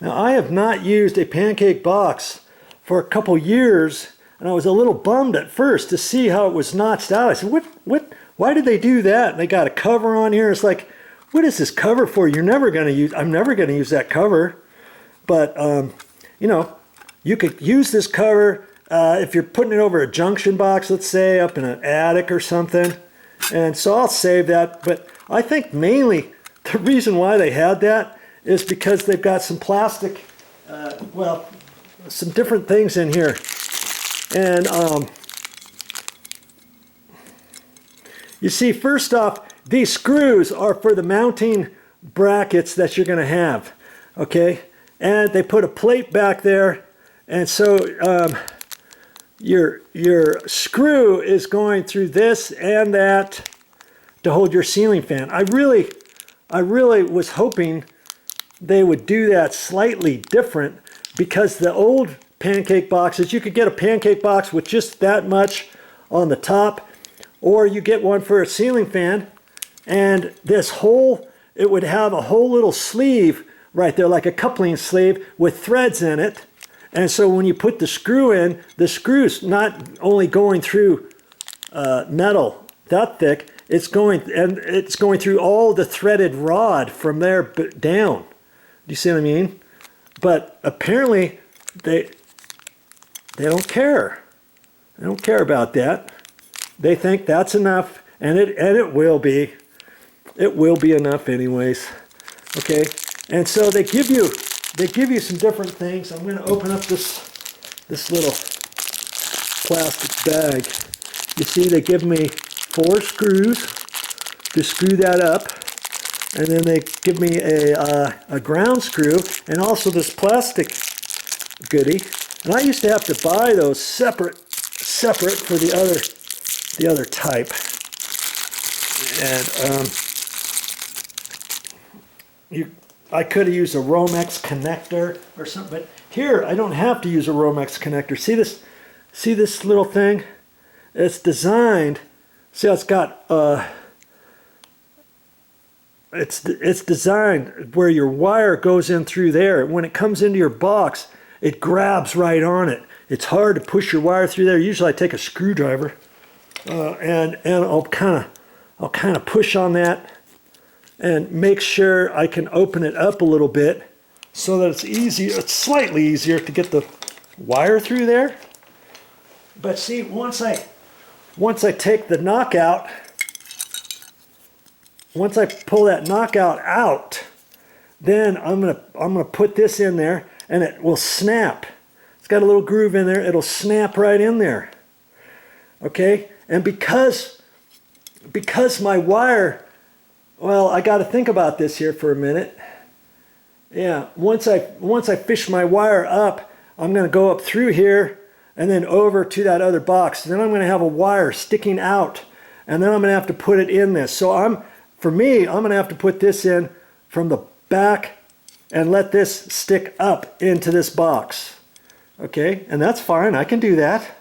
Now, I have not used a Pancake box for a couple years, and I was a little bummed at first to see how it was notched out. I said, why did they do that? And they got a cover on here. It's like, what is this cover for? I'm never going to use that cover. But, you know, you could use this cover if you're putting it over a junction box, let's say, up in an attic or something. And so I'll save that. But I think mainly the reason why they had that is because they've got some plastic, well, some different things in here. And you see, first off, these screws are for the mounting brackets that you're going to have, okay? And they put a plate back there, and so your screw is going through this and that to hold your ceiling fan. I really was hoping they would do that slightly different, because the old Pancake boxes, you could get a Pancake box with just that much on the top, or you get one for a ceiling fan, and this whole, it would have a whole little sleeve right there, like a coupling sleeve with threads in it. And so when you put the screw in, the screw's not only going through metal that thick, it's going through all the threaded rod from there down. Do you see what I mean? But apparently they don't care. They don't care about that. They think that's enough, and it will be. It will be enough anyways. Okay, and so they give you some different things. I'm going to open up this little plastic bag. You see, they give me 4 screws to screw that up, and then they give me a ground screw, and also this plastic goodie. And I used to have to buy those separate for the other type. And I could have used a Romex connector or something, but here I don't have to use a Romex connector. See this little thing? It's designed. See how it's got it's designed where your wire goes in through there. When it comes into your box, it grabs right on it. It's hard to push your wire through there. Usually I take a screwdriver and I'll kind of push on that and make sure I can open it up a little bit so that it's easier. It's slightly easier to get the wire through there. But see, once I take the knockout, once I pull that knockout out, then I'm gonna put this in there, and it will snap. It's got a little groove in there. It'll snap right in there. Okay, and because my wire, well, I got to think about this here for a minute. Yeah, once I fish my wire up, I'm going to go up through here and then over to that other box. Then I'm going to have a wire sticking out, and then I'm going to have to put it in this. So for me, I'm going to have to put this in from the back and let this stick up into this box. Okay, and that's fine. I can do that.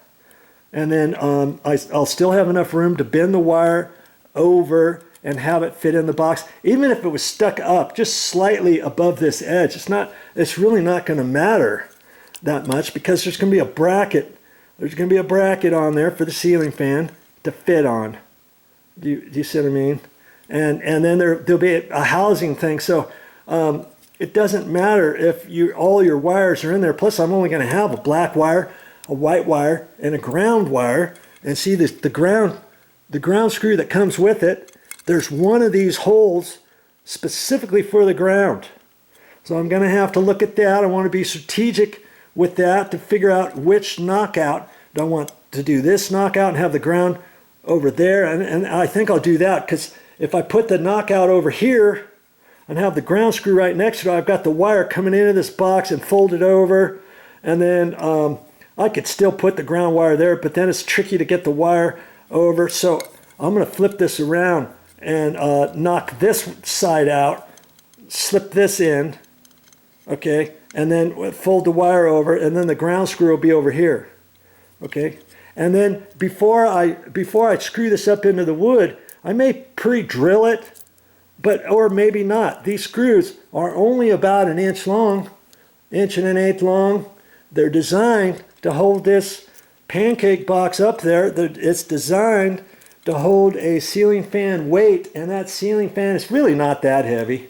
And then I'll still have enough room to bend the wire over and have it fit in the box. Even if it was stuck up just slightly above this edge, it's really not going to matter that much, because there's going to be a bracket. There's going to be a bracket on there for the ceiling fan to fit on. Do you see what I mean? And then there'll be a housing thing. So it doesn't matter if all your wires are in there. Plus, I'm only going to have a black wire, a white wire, and a ground wire. And see the ground screw that comes with it. There's one of these holes specifically for the ground. So I'm going to have to look at that. I want to be strategic with that to figure out which knockout. Do I want to do this knockout and have the ground over there? And I think I'll do that, because if I put the knockout over here and have the ground screw right next to it, I've got the wire coming into this box and fold it over. And then I could still put the ground wire there, but then it's tricky to get the wire over. So I'm going to flip this around and knock this side out, slip this in, okay, and then fold the wire over, and then the ground screw will be over here, okay. And then before I screw this up into the wood, I may pre-drill it, or maybe not. These screws are only about 1 inch long, inch and an eighth long. They're designed to hold this pancake box up there. It's designed to hold a ceiling fan weight, and that ceiling fan is really not that heavy.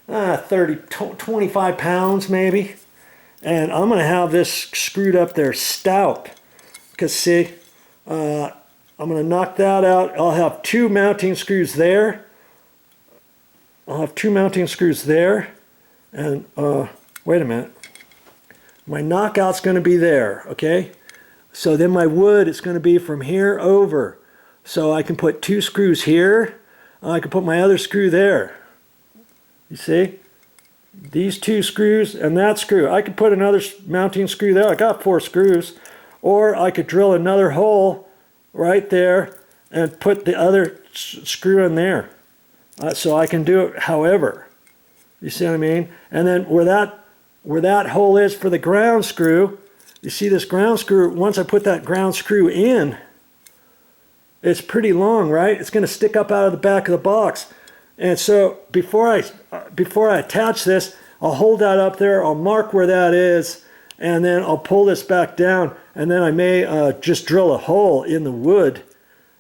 25 pounds maybe. And I'm going to have this screwed up there stout. Because see, I'm going to knock that out. I'll have 2 mounting screws there. I'll have 2 mounting screws there. And wait a minute. My knockout's going to be there, okay? So then my wood is going to be from here over. So I can put 2 screws here. I can put my other screw there. You see? These 2 screws and that screw. I could put another mounting screw there. I got 4 screws. Or I could drill another hole right there and put the other screw in there. So I can do it however. You see what I mean? And then where that hole is for the ground screw, you see this ground screw, once I put that ground screw in, it's pretty long, right? It's going to stick up out of the back of the box. And so before I attach this, I'll hold that up there, I'll mark where that is, and then I'll pull this back down, and then I may just drill a hole in the wood.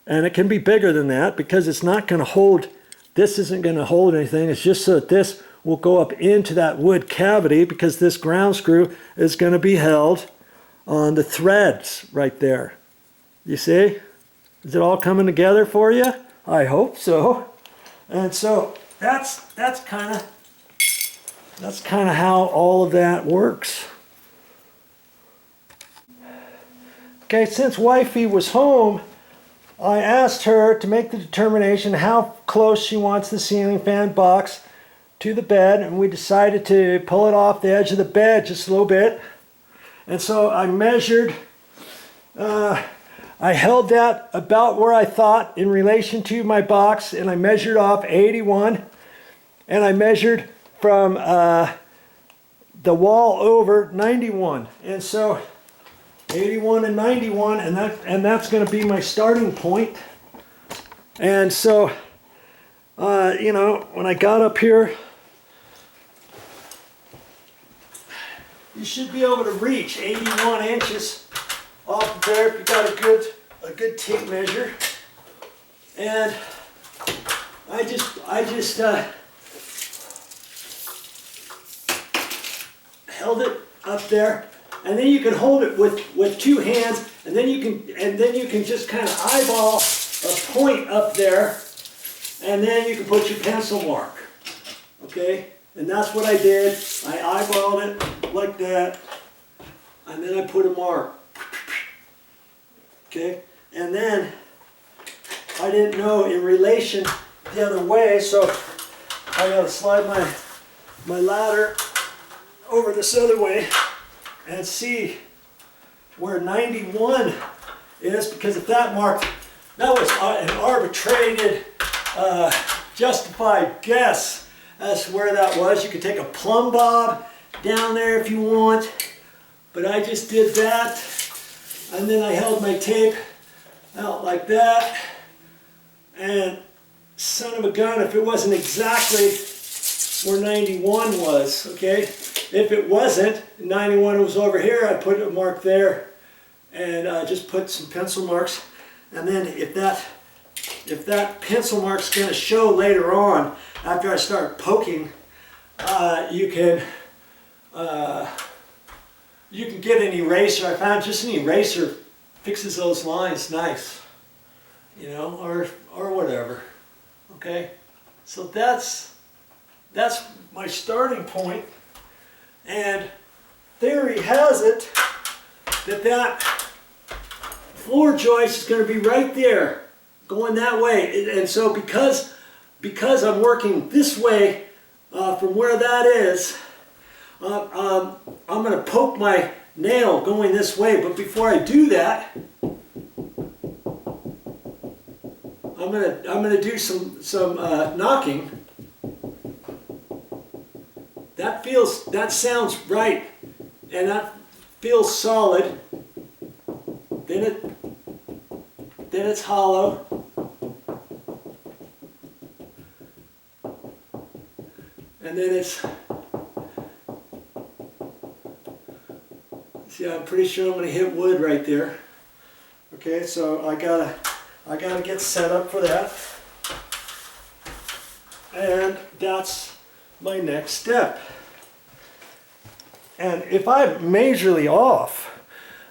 And it can be bigger than that because it's not going to hold, this isn't going to hold anything. It's just so that this will go up into that wood cavity, because this ground screw is going to be held on the threads right there. You see? Is it all coming together for you? I hope so. And so that's kind of how all of that works. Okay, since wifey was home, I asked her to make the determination how close she wants the ceiling fan box to the bed, and we decided to pull it off the edge of the bed just a little bit. And so I measured, I held that about where I thought in relation to my box, and I measured off 81, and I measured from the wall over 91. And so 81 and 91, and that's going to be my starting point. And so, you know, when I got up here, you should be able to reach 81 inches off of there if you got a good tape measure. And I just held it up there. And then you can hold it with 2 hands, and then you can just kind of eyeball a point up there, and then you can put your pencil mark. Okay? And that's what I did. I eyeballed it like that, and then I put a mark. Okay? And then I didn't know in relation the other way, so I gotta slide my ladder over this other way and see where 91 is, because if that marked, that was an arbitrated, justified guess as to where that was. You could take a plumb bob down there if you want, but I just did that, and then I held my tape out like that, and son of a gun, if it wasn't exactly where 91 was, okay? If it wasn't, 91 was over here, I put a mark there, and just put some pencil marks. And then if that pencil mark's going to show later on, after I start poking, you can get an eraser. I found just an eraser fixes those lines nice, you know, or whatever. Okay, so that's my starting point. And theory has it that floor joist is going to be right there, going that way. And so because I'm working this way from where that is, I'm going to poke my nail going this way. But before I do that, I'm going to do some knocking. That sounds right, and that feels solid. Then it's hollow. And then See, I'm pretty sure I'm going to hit wood right there. Okay, so I gotta get set up for that. And that's my next step. And if I'm majorly off,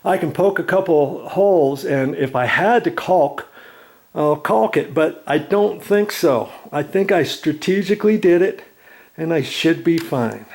I can poke a couple holes, and if I had to caulk, I'll caulk it, but I don't think so. I think I strategically did it, and I should be fine.